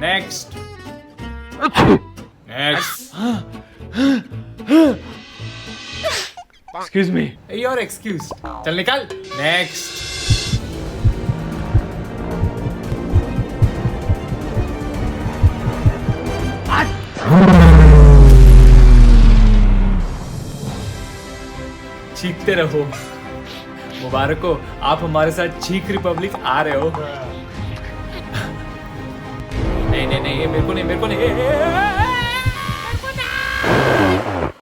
Next next. Excuse me. Your excuse. चल निकल। Next. चीखते रहो। मुबारक हो, आप हमारे साथ चीख रिपब्लिक आ रहे हो। नहीं नहीं नहीं, मेरे को नहीं, मेरे को नहीं।